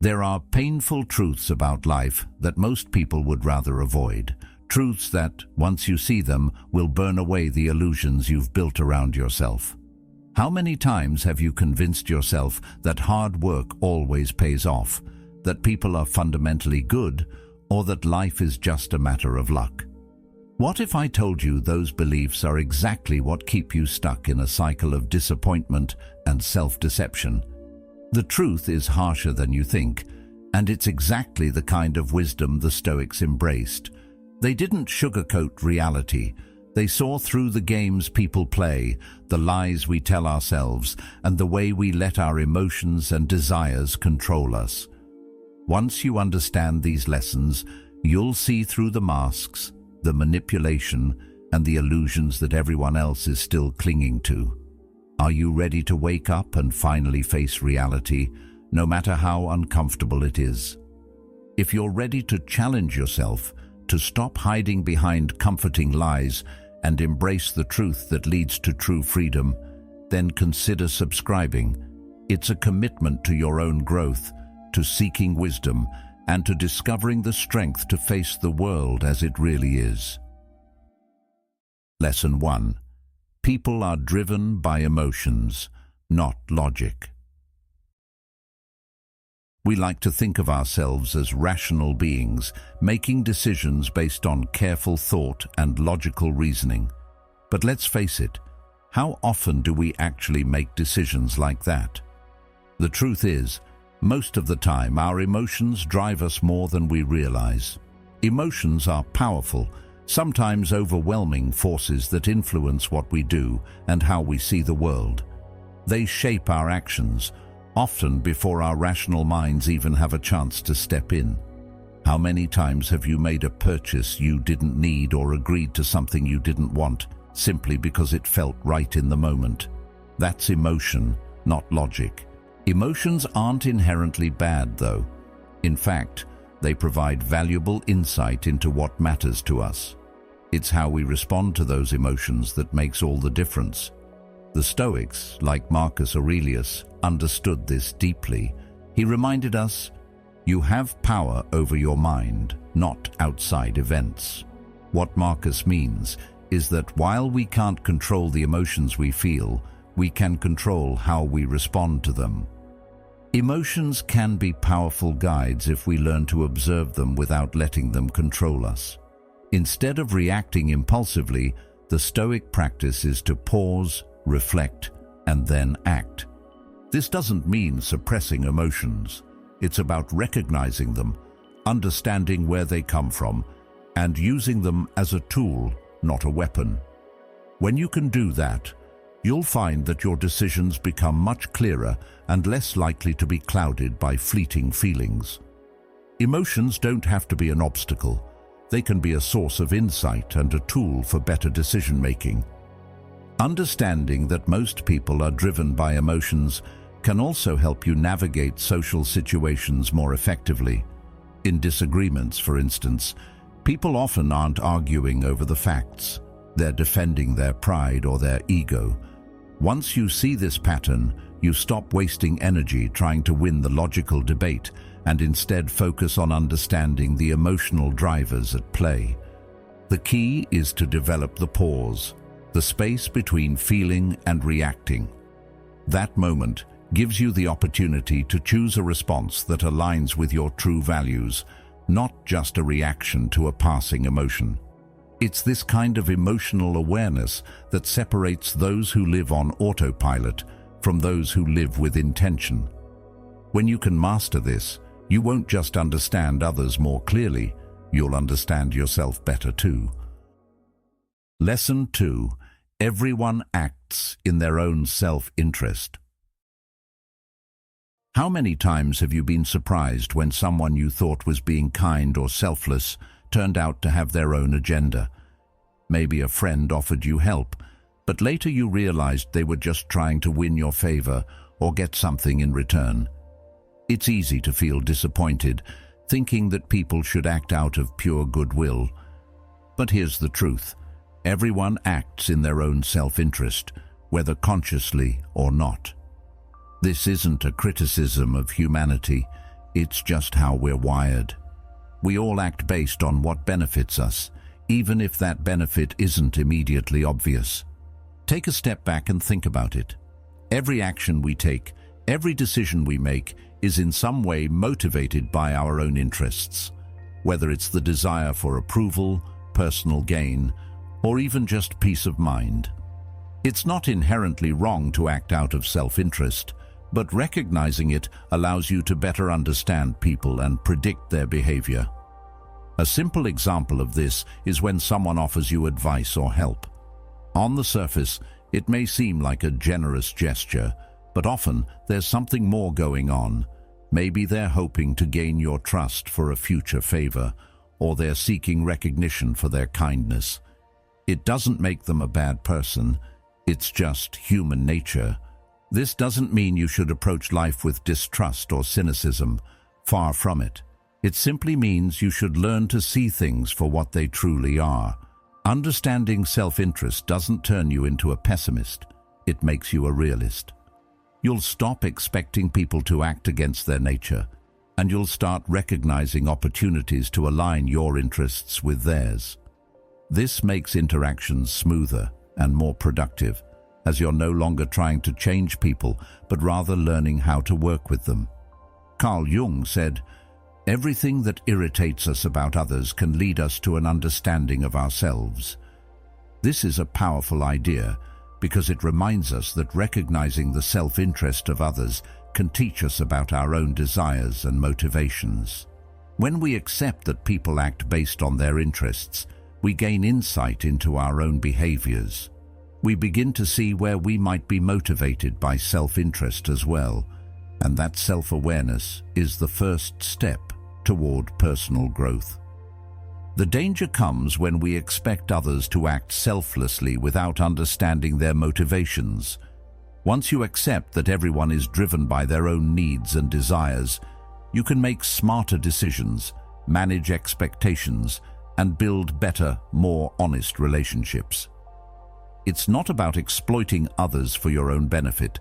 There are painful truths about life that most people would rather avoid. Truths that, once you see them, will burn away the illusions you've built around yourself. How many times have you convinced yourself that hard work always pays off, that people are fundamentally good, or that life is just a matter of luck? What if I told you those beliefs are exactly what keep you stuck in a cycle of disappointment and self-deception? The truth is harsher than you think, and it's exactly the kind of wisdom the Stoics embraced. They didn't sugarcoat reality. They saw through the games people play, the lies we tell ourselves, and the way we let our emotions and desires control us. Once you understand these lessons, you'll see through the masks, the manipulation, and the illusions that everyone else is still clinging to. Are you ready to wake up and finally face reality, no matter how uncomfortable it is? If you're ready to challenge yourself, to stop hiding behind comforting lies and embrace the truth that leads to true freedom, then consider subscribing. It's a commitment to your own growth, to seeking wisdom, and to discovering the strength to face the world as it really is. Lesson 1. People are driven by emotions, not logic. We like to think of ourselves as rational beings, making decisions based on careful thought and logical reasoning. But let's face it, how often do we actually make decisions like that? The truth is, most of the time our emotions drive us more than we realize. Emotions are powerful, sometimes overwhelming forces that influence what we do and how we see the world. They shape our actions, often before our rational minds even have a chance to step in. How many times have you made a purchase you didn't need or agreed to something you didn't want, simply because it felt right in the moment? That's emotion, not logic. Emotions aren't inherently bad, though. In fact, they provide valuable insight into what matters to us. It's how we respond to those emotions that makes all the difference. The Stoics, like Marcus Aurelius, understood this deeply. He reminded us, you have power over your mind, not outside events. What Marcus means is that while we can't control the emotions we feel, we can control how we respond to them. Emotions can be powerful guides if we learn to observe them without letting them control us. Instead of reacting impulsively, the Stoic practice is to pause, reflect, and then act. This doesn't mean suppressing emotions. It's about recognizing them, understanding where they come from, and using them as a tool, not a weapon. When you can do that, you'll find that your decisions become much clearer and less likely to be clouded by fleeting feelings. Emotions don't have to be an obstacle. They can be a source of insight and a tool for better decision-making. Understanding that most people are driven by emotions can also help you navigate social situations more effectively. In disagreements, for instance, people often aren't arguing over the facts. They're defending their pride or their ego. Once you see this pattern, you stop wasting energy trying to win the logical debate and instead focus on understanding the emotional drivers at play. The key is to develop the pause, the space between feeling and reacting. That moment gives you the opportunity to choose a response that aligns with your true values, not just a reaction to a passing emotion. It's this kind of emotional awareness that separates those who live on autopilot from those who live with intention. When you can master this, you won't just understand others more clearly, you'll understand yourself better too. Lesson 2. Everyone acts in their own self-interest. How many times have you been surprised when someone you thought was being kind or selfless turned out to have their own agenda? Maybe a friend offered you help, but later you realized they were just trying to win your favor or get something in return. It's easy to feel disappointed, thinking that people should act out of pure goodwill. But here's the truth. Everyone acts in their own self-interest, whether consciously or not. This isn't a criticism of humanity. It's just how we're wired. We all act based on what benefits us, even if that benefit isn't immediately obvious. Take a step back and think about it. Every action we take, every decision we make, is in some way motivated by our own interests, whether it's the desire for approval, personal gain, or even just peace of mind. It's not inherently wrong to act out of self-interest, but recognizing it allows you to better understand people and predict their behavior. A simple example of this is when someone offers you advice or help. On the surface, it may seem like a generous gesture, but often there's something more going on. Maybe they're hoping to gain your trust for a future favor, or they're seeking recognition for their kindness. It doesn't make them a bad person. It's just human nature. This doesn't mean you should approach life with distrust or cynicism. Far from it. It simply means you should learn to see things for what they truly are. Understanding self-interest doesn't turn you into a pessimist. It makes you a realist. You'll stop expecting people to act against their nature, and you'll start recognizing opportunities to align your interests with theirs. This makes interactions smoother and more productive, as you're no longer trying to change people, but rather learning how to work with them. Carl Jung said, "Everything that irritates us about others can lead us to an understanding of ourselves." This is a powerful idea because it reminds us that recognizing the self-interest of others can teach us about our own desires and motivations. When we accept that people act based on their interests, we gain insight into our own behaviors. We begin to see where we might be motivated by self-interest as well, and that self-awareness is the first step toward personal growth. The danger comes when we expect others to act selflessly without understanding their motivations. Once you accept that everyone is driven by their own needs and desires, you can make smarter decisions, manage expectations, and build better, more honest relationships. It's not about exploiting others for your own benefit.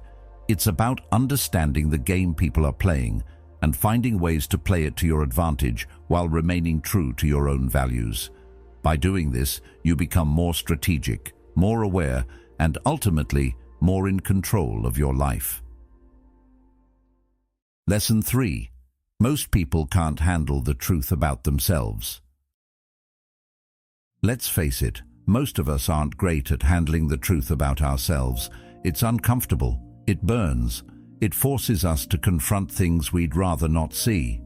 It's about understanding the game people are playing and finding ways to play it to your advantage while remaining true to your own values. By doing this, you become more strategic, more aware, and ultimately more in control of your life. Lesson 3. Most people can't handle the truth about themselves. Let's face it, most of us aren't great at handling the truth about ourselves. It's uncomfortable. It burns. It forces us to confront things we'd rather not see.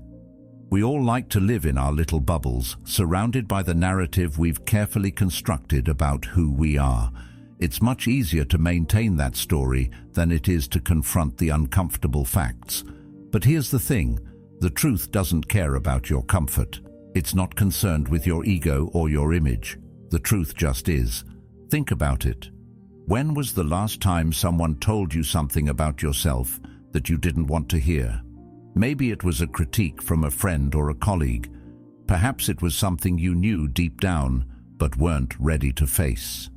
We all like to live in our little bubbles, surrounded by the narrative we've carefully constructed about who we are. It's much easier to maintain that story than it is to confront the uncomfortable facts. But here's the thing, the truth doesn't care about your comfort. It's not concerned with your ego or your image. The truth just is. Think about it. When was the last time someone told you something about yourself that you didn't want to hear? Maybe it was a critique from a friend or a colleague. Perhaps it was something you knew deep down but weren't ready to face.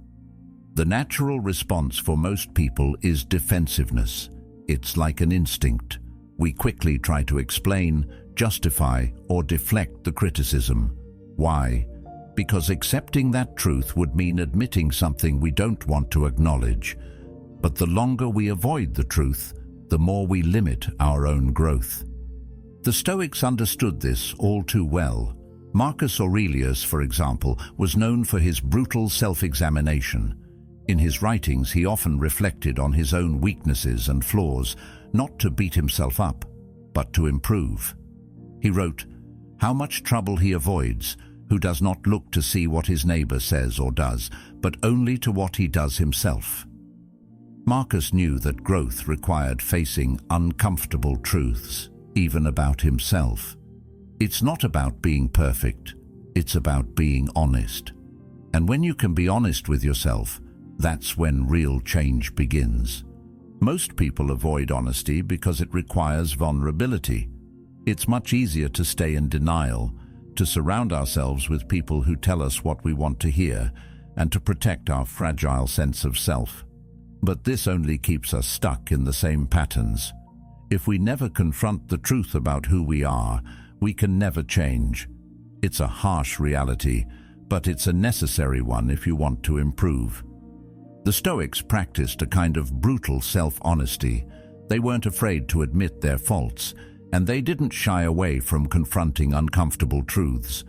The natural response for most people is defensiveness. It's like an instinct. We quickly try to explain, justify, or deflect the criticism. Why? Because accepting that truth would mean admitting something we don't want to acknowledge. But the longer we avoid the truth, the more we limit our own growth. The Stoics understood this all too well. Marcus Aurelius, for example, was known for his brutal self-examination. In his writings, he often reflected on his own weaknesses and flaws, not to beat himself up, but to improve. He wrote, "How much trouble he avoids, who does not look to see what his neighbor says or does, but only to what he does himself." Marcus knew that growth required facing uncomfortable truths, even about himself. It's not about being perfect, it's about being honest. And when you can be honest with yourself, that's when real change begins. Most people avoid honesty because it requires vulnerability. It's much easier to stay in denial, to surround ourselves with people who tell us what we want to hear, and to protect our fragile sense of self. But this only keeps us stuck in the same patterns. If we never confront the truth about who we are, we can never change. It's a harsh reality, but it's a necessary one if you want to improve. The Stoics practiced a kind of brutal self-honesty. They weren't afraid to admit their faults, and they didn't shy away from confronting uncomfortable truths.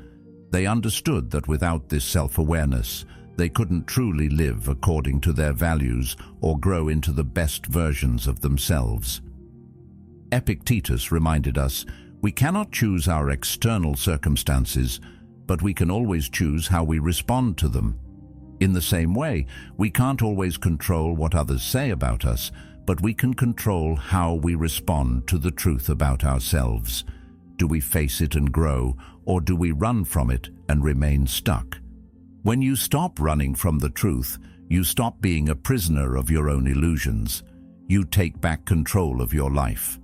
They understood that without this self-awareness, they couldn't truly live according to their values or grow into the best versions of themselves. Epictetus reminded us, we cannot choose our external circumstances, but we can always choose how we respond to them. In the same way, we can't always control what others say about us, but we can control how we respond to the truth about ourselves. Do we face it and grow, or do we run from it and remain stuck? When you stop running from the truth, you stop being a prisoner of your own illusions. You take back control of your life.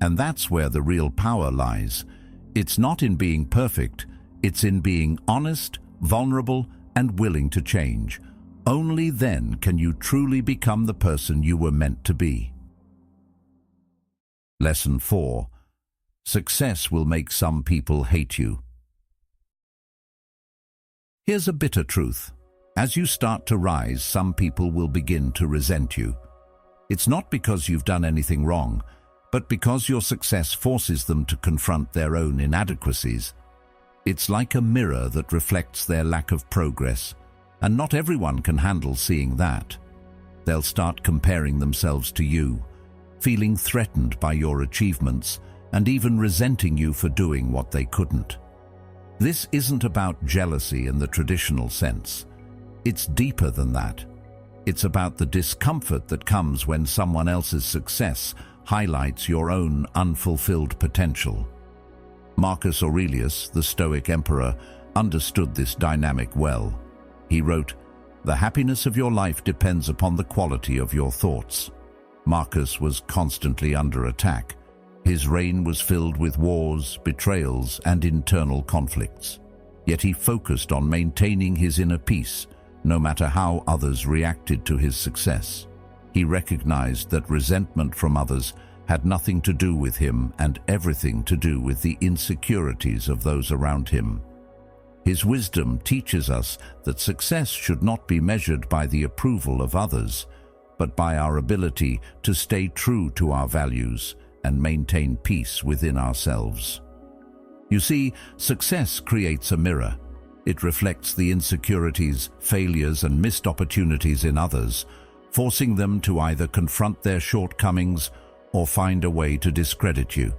And that's where the real power lies. It's not in being perfect, it's in being honest, vulnerable, and willing to change. Only then can you truly become the person you were meant to be. Lesson 4. Success will make some people hate you. Here's a bitter truth. As you start to rise, some people will begin to resent you. It's not because you've done anything wrong, but because your success forces them to confront their own inadequacies. It's like a mirror that reflects their lack of progress, and not everyone can handle seeing that. They'll start comparing themselves to you, feeling threatened by your achievements, and even resenting you for doing what they couldn't. This isn't about jealousy in the traditional sense. It's deeper than that. It's about the discomfort that comes when someone else's success highlights your own unfulfilled potential. Marcus Aurelius, the Stoic emperor, understood this dynamic well. He wrote, "The happiness of your life depends upon the quality of your thoughts." Marcus was constantly under attack. His reign was filled with wars, betrayals, and internal conflicts. Yet he focused on maintaining his inner peace, no matter how others reacted to his success. He recognized that resentment from others had nothing to do with him and everything to do with the insecurities of those around him. His wisdom teaches us that success should not be measured by the approval of others, but by our ability to stay true to our values and maintain peace within ourselves. You see, success creates a mirror. It reflects the insecurities, failures, and missed opportunities in others, forcing them to either confront their shortcomings or find a way to discredit you.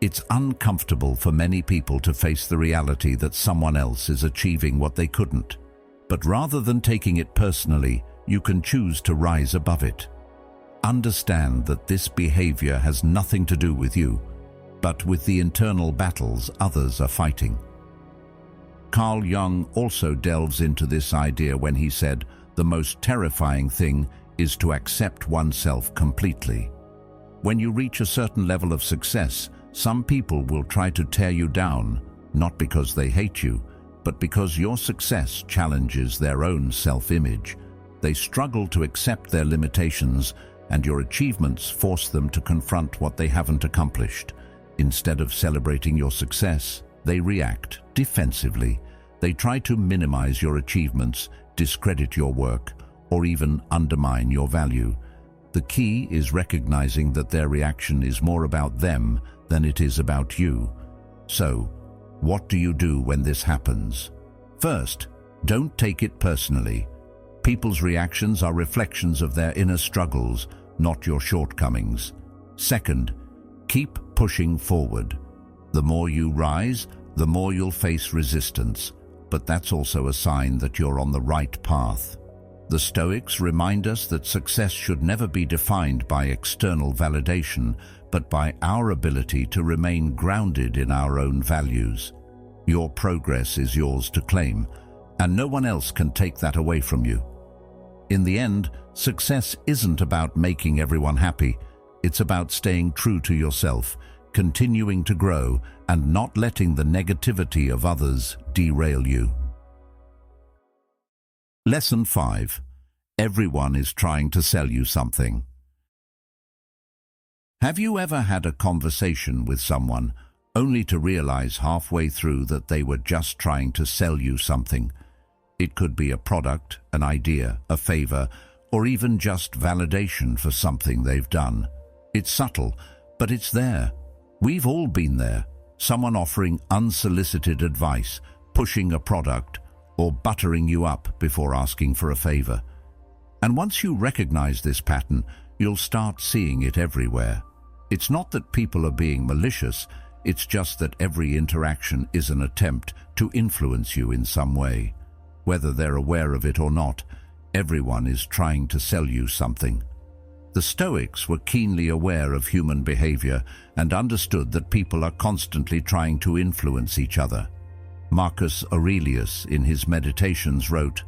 It's uncomfortable for many people to face the reality that someone else is achieving what they couldn't. But rather than taking it personally, you can choose to rise above it. Understand that this behavior has nothing to do with you, but with the internal battles others are fighting. Carl Jung also delves into this idea when he said, "The most terrifying thing is to accept oneself completely." When you reach a certain level of success, some people will try to tear you down, not because they hate you, but because your success challenges their own self-image. They struggle to accept their limitations, and your achievements force them to confront what they haven't accomplished. Instead of celebrating your success, they react defensively. They try to minimize your achievements, discredit your work, or even undermine your value. The key is recognizing that their reaction is more about them than it is about you. So, what do you do when this happens? First, don't take it personally. People's reactions are reflections of their inner struggles, not your shortcomings. Second, keep pushing forward. The more you rise, the more you'll face resistance, but that's also a sign that you're on the right path. The Stoics remind us that success should never be defined by external validation, but by our ability to remain grounded in our own values. Your progress is yours to claim, and no one else can take that away from you. In the end, success isn't about making everyone happy. It's about staying true to yourself, continuing to grow, and not letting the negativity of others derail you. Lesson 5. Everyone is trying to sell you something. Have you ever had a conversation with someone only to realize halfway through that they were just trying to sell you something? It could be a product, an idea, a favor, or even just validation for something they've done. It's subtle, but it's there. We've all been there. Someone offering unsolicited advice, pushing a product, or buttering you up before asking for a favor. And once you recognize this pattern, you'll start seeing it everywhere. It's not that people are being malicious, it's just that every interaction is an attempt to influence you in some way. Whether they're aware of it or not, everyone is trying to sell you something. The Stoics were keenly aware of human behavior and understood that people are constantly trying to influence each other. Marcus Aurelius, in his Meditations, wrote,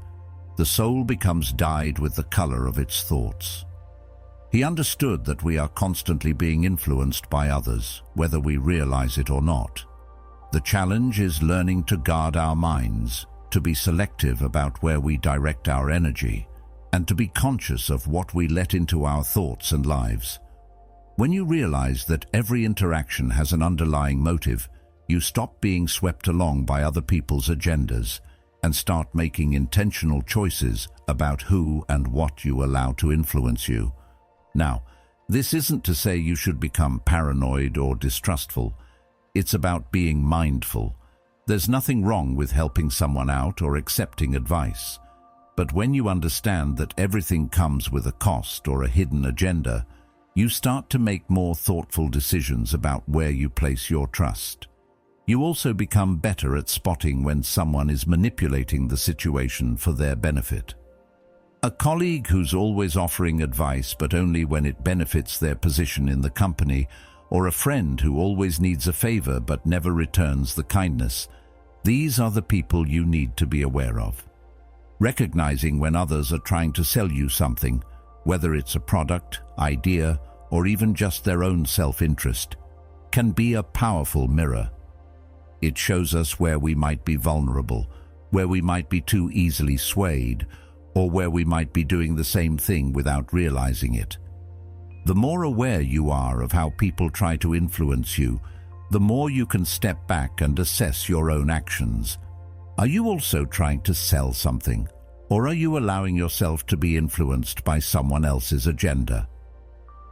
"The soul becomes dyed with the color of its thoughts." He understood that we are constantly being influenced by others, whether we realize it or not. The challenge is learning to guard our minds, to be selective about where we direct our energy, and to be conscious of what we let into our thoughts and lives. When you realize that every interaction has an underlying motive, you stop being swept along by other people's agendas and start making intentional choices about who and what you allow to influence you. Now, this isn't to say you should become paranoid or distrustful. It's about being mindful. There's nothing wrong with helping someone out or accepting advice. But when you understand that everything comes with a cost or a hidden agenda, you start to make more thoughtful decisions about where you place your trust. You also become better at spotting when someone is manipulating the situation for their benefit. A colleague who's always offering advice but only when it benefits their position in the company, or a friend who always needs a favor but never returns the kindness, these are the people you need to be aware of. Recognizing when others are trying to sell you something, whether it's a product, idea, or even just their own self-interest, can be a powerful mirror. It shows us where we might be vulnerable, where we might be too easily swayed, or where we might be doing the same thing without realizing it. The more aware you are of how people try to influence you, the more you can step back and assess your own actions. Are you also trying to sell something, or are you allowing yourself to be influenced by someone else's agenda?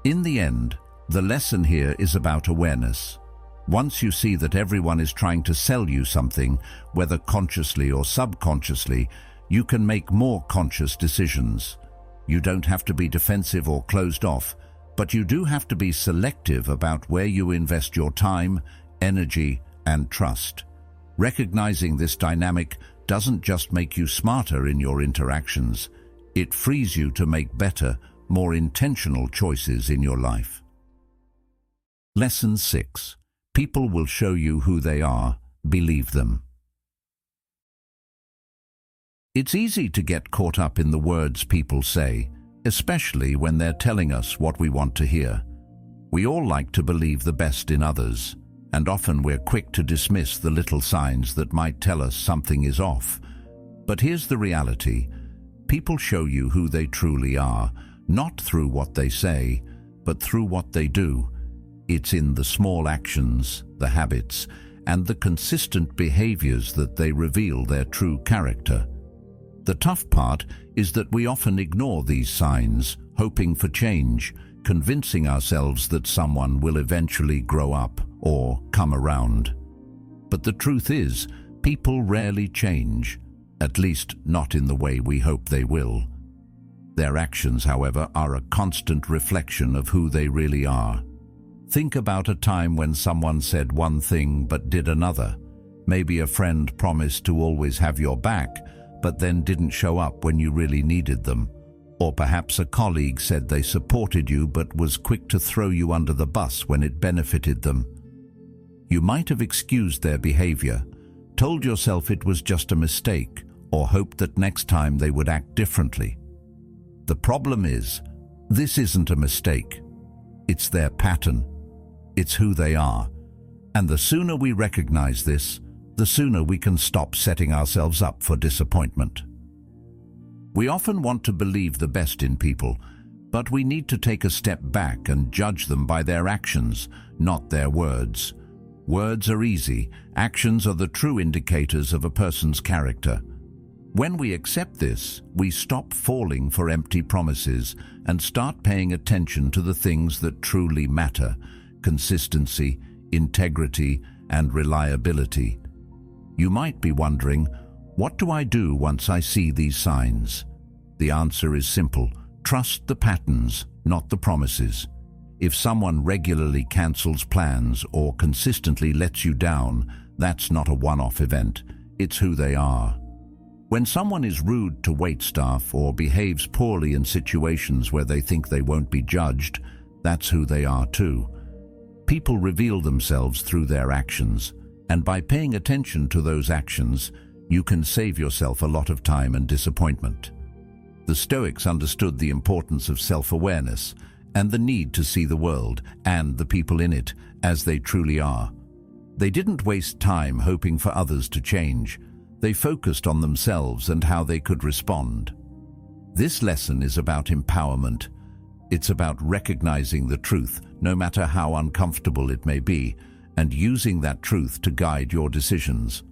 In the end, the lesson here is about awareness. Once you see that everyone is trying to sell you something, whether consciously or subconsciously, you can make more conscious decisions. You don't have to be defensive or closed off, but you do have to be selective about where you invest your time, energy, and trust. Recognizing this dynamic doesn't just make you smarter in your interactions, it frees you to make better, more intentional choices in your life. Lesson 6. People will show you who they are. Believe them. It's easy to get caught up in the words people say, especially when they're telling us what we want to hear. We all like to believe the best in others, and often we're quick to dismiss the little signs that might tell us something is off. But here's the reality. People show you who they truly are, not through what they say, but through what they do. It's in the small actions, the habits, and the consistent behaviors that they reveal their true character. The tough part is that we often ignore these signs, hoping for change, convincing ourselves that someone will eventually grow up or come around. But the truth is, people rarely change, at least not in the way we hope they will. Their actions, however, are a constant reflection of who they really are. Think about a time when someone said one thing but did another. Maybe a friend promised to always have your back, but then didn't show up when you really needed them. Or perhaps a colleague said they supported you but was quick to throw you under the bus when it benefited them. You might have excused their behavior, told yourself it was just a mistake, or hoped that next time they would act differently. The problem is, this isn't a mistake. It's their pattern. It's who they are. And the sooner we recognize this, the sooner we can stop setting ourselves up for disappointment. We often want to believe the best in people, But we need to take a step back and judge them by their actions, not their words. Words are easy, actions are the true indicators of a person's character. When we accept this, we stop falling for empty promises and start paying attention to the things that truly matter: consistency, integrity, and reliability. You might be wondering, what do I do once I see these signs? The answer is simple: trust the patterns, not the promises. If someone regularly cancels plans or consistently lets you down, that's not a one-off event, it's who they are. When someone is rude to waitstaff or behaves poorly in situations where they think they won't be judged, that's who they are too. People reveal themselves through their actions, and by paying attention to those actions, you can save yourself a lot of time and disappointment. The Stoics understood the importance of self-awareness and the need to see the world and the people in it as they truly are. They didn't waste time hoping for others to change. They focused on themselves and how they could respond. This lesson is about empowerment. It's about recognizing the truth, no matter how uncomfortable it may be, and using that truth to guide your decisions.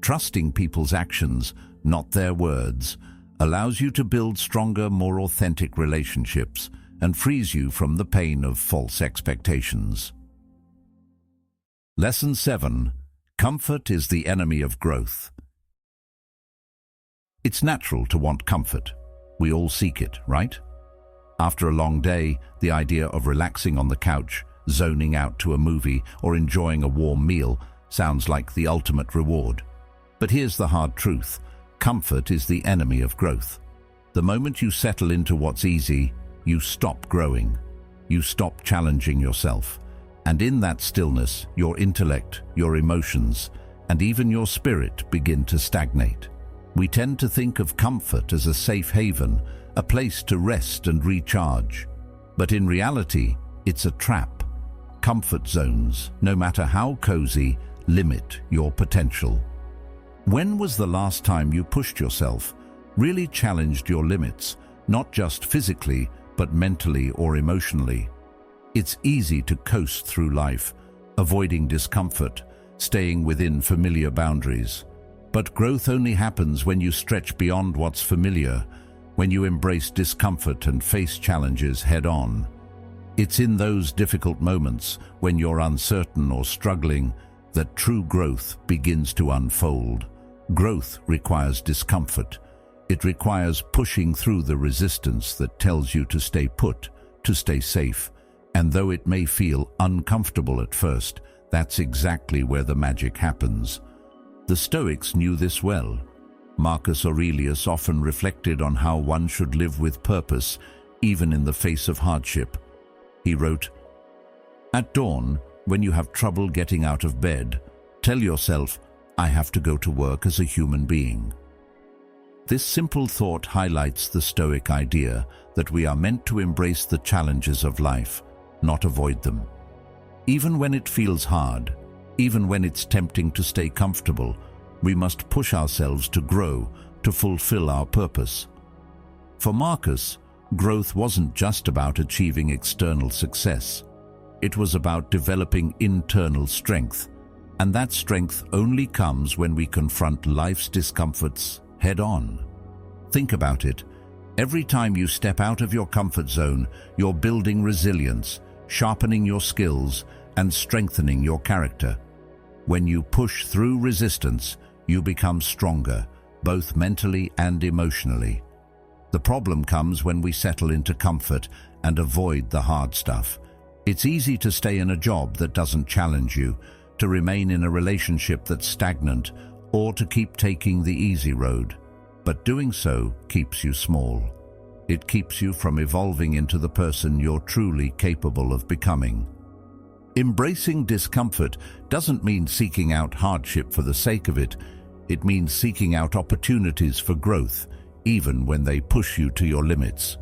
Trusting people's actions, not their words, allows you to build stronger, more authentic relationships and frees you from the pain of false expectations. Lesson 7. Comfort is the enemy of growth. It's natural to want comfort. We all seek it, right? After a long day, the idea of relaxing on the couch, zoning out to a movie, or enjoying a warm meal sounds like the ultimate reward. But here's the hard truth: comfort is the enemy of growth. The moment you settle into what's easy, you stop growing. You stop challenging yourself. And in that stillness, your intellect, your emotions, and even your spirit begin to stagnate. We tend to think of comfort as a safe haven, a place to rest and recharge. But in reality, it's a trap. Comfort zones, no matter how cozy, limit your potential. When was the last time you pushed yourself, really challenged your limits, not just physically, but mentally or emotionally? It's easy to coast through life, avoiding discomfort, staying within familiar boundaries. But growth only happens when you stretch beyond what's familiar, when you embrace discomfort and face challenges head-on. It's in those difficult moments, when you're uncertain or struggling, that true growth begins to unfold. Growth requires discomfort. It requires pushing through the resistance that tells you to stay put, to stay safe. And though it may feel uncomfortable at first, that's exactly where the magic happens. The Stoics knew this well. Marcus Aurelius often reflected on how one should live with purpose, even in the face of hardship. He wrote, "At dawn, when you have trouble getting out of bed, tell yourself, I have to go to work as a human being." This simple thought highlights the Stoic idea that we are meant to embrace the challenges of life, not avoid them. Even when it feels hard, even when it's tempting to stay comfortable, we must push ourselves to grow, to fulfill our purpose. For Marcus, growth wasn't just about achieving external success. It was about developing internal strength, and that strength only comes when we confront life's discomforts head-on. Think about it. Every time you step out of your comfort zone, you're building resilience, sharpening your skills, and strengthening your character. When you push through resistance, you become stronger, both mentally and emotionally. The problem comes when we settle into comfort and avoid the hard stuff. It's easy to stay in a job that doesn't challenge you, to remain in a relationship that's stagnant, or to keep taking the easy road. But doing so keeps you small. It keeps you from evolving into the person you're truly capable of becoming. Embracing discomfort doesn't mean seeking out hardship for the sake of it. It means seeking out opportunities for growth, even when they push you to your limits.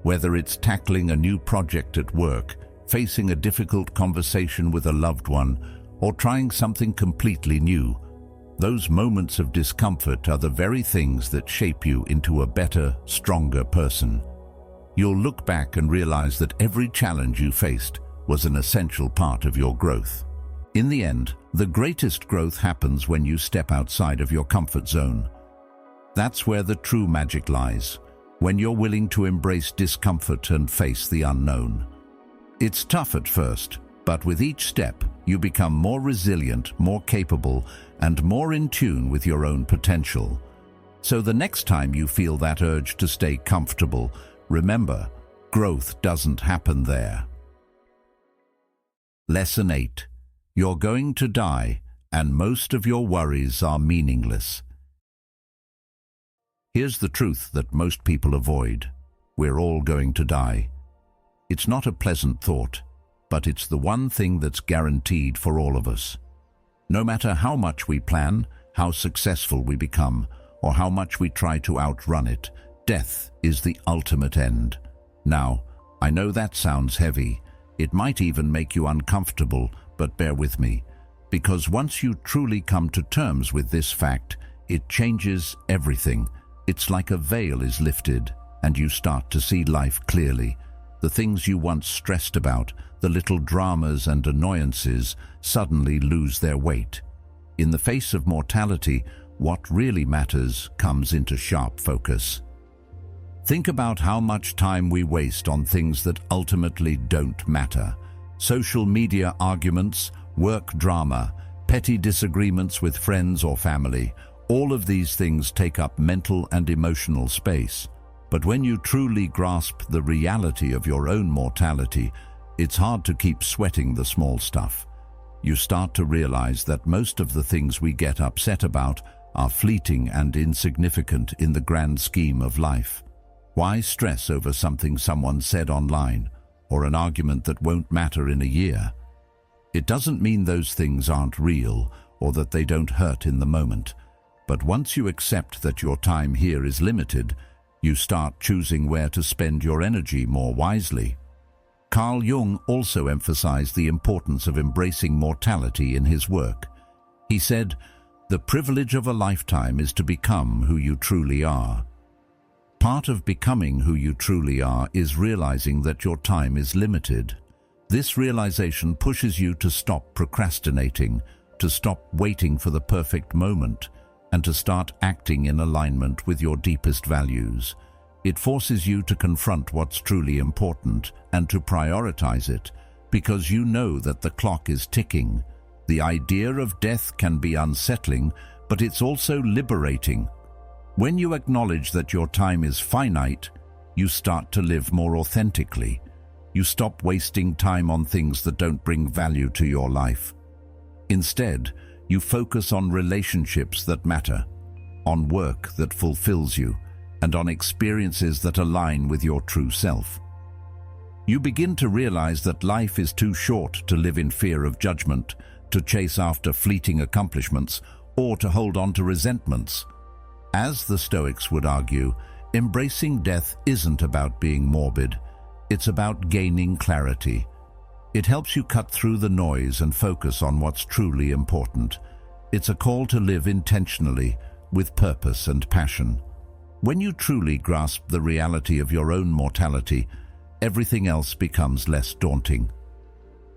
Whether it's tackling a new project at work, facing a difficult conversation with a loved one, or trying something completely new, those moments of discomfort are the very things that shape you into a better, stronger person. You'll look back and realize that every challenge you faced was an essential part of your growth. In the end, the greatest growth happens when you step outside of your comfort zone. That's where the true magic lies, when you're willing to embrace discomfort and face the unknown. It's tough at first, but with each step, you become more resilient, more capable, and more in tune with your own potential. So the next time you feel that urge to stay comfortable, remember, growth doesn't happen there. Lesson 8. You're going to die, and most of your worries are meaningless. Here's the truth that most people avoid. We're all going to die. It's not a pleasant thought, but it's the one thing that's guaranteed for all of us. No matter how much we plan, how successful we become, or how much we try to outrun it, death is the ultimate end. Now, I know that sounds heavy. It might even make you uncomfortable, but bear with me, because once you truly come to terms with this fact, it changes everything. It's like a veil is lifted, and you start to see life clearly. The things you once stressed about, the little dramas and annoyances, suddenly lose their weight. In the face of mortality, what really matters comes into sharp focus. Think about how much time we waste on things that ultimately don't matter. Social media arguments, work drama, petty disagreements with friends or family. All of these things take up mental and emotional space. But when you truly grasp the reality of your own mortality, it's hard to keep sweating the small stuff. You start to realize that most of the things we get upset about are fleeting and insignificant in the grand scheme of life. Why stress over something someone said online, or an argument that won't matter in a year? It doesn't mean those things aren't real, or that they don't hurt in the moment. But once you accept that your time here is limited, you start choosing where to spend your energy more wisely. Carl Jung also emphasized the importance of embracing mortality in his work. He said, "The privilege of a lifetime is to become who you truly are." Part of becoming who you truly are is realizing that your time is limited. This realization pushes you to stop procrastinating, to stop waiting for the perfect moment, and to start acting in alignment with your deepest values. It forces you to confront what's truly important and to prioritize it, because you know that the clock is ticking. The idea of death can be unsettling, but it's also liberating. When you acknowledge that your time is finite, you start to live more authentically. You stop wasting time on things that don't bring value to your life. Instead, you focus on relationships that matter, on work that fulfills you, and on experiences that align with your true self. You begin to realize that life is too short to live in fear of judgment, to chase after fleeting accomplishments, or to hold on to resentments. As the Stoics would argue, embracing death isn't about being morbid. It's about gaining clarity. It helps you cut through the noise and focus on what's truly important. It's a call to live intentionally, with purpose and passion. When you truly grasp the reality of your own mortality, everything else becomes less daunting.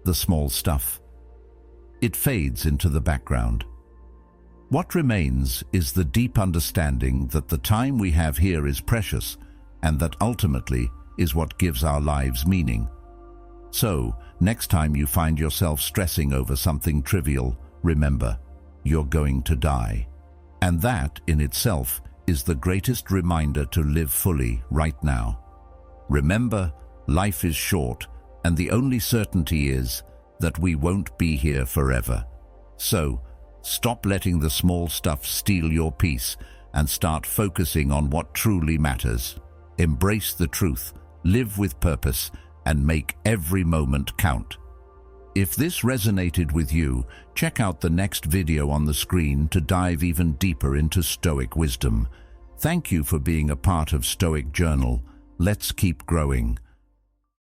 The small stuff. It fades into the background. What remains is the deep understanding that the time we have here is precious, and that ultimately is what gives our lives meaning. So, next time you find yourself stressing over something trivial, remember, you're going to die. And that, in itself, is the greatest reminder to live fully right now. Remember, life is short, and the only certainty is that we won't be here forever. So, stop letting the small stuff steal your peace and start focusing on what truly matters. Embrace the truth, live with purpose, and make every moment count. If this resonated with you, check out the next video on the screen to dive even deeper into Stoic wisdom. Thank you for being a part of Stoic Journal. Let's keep growing.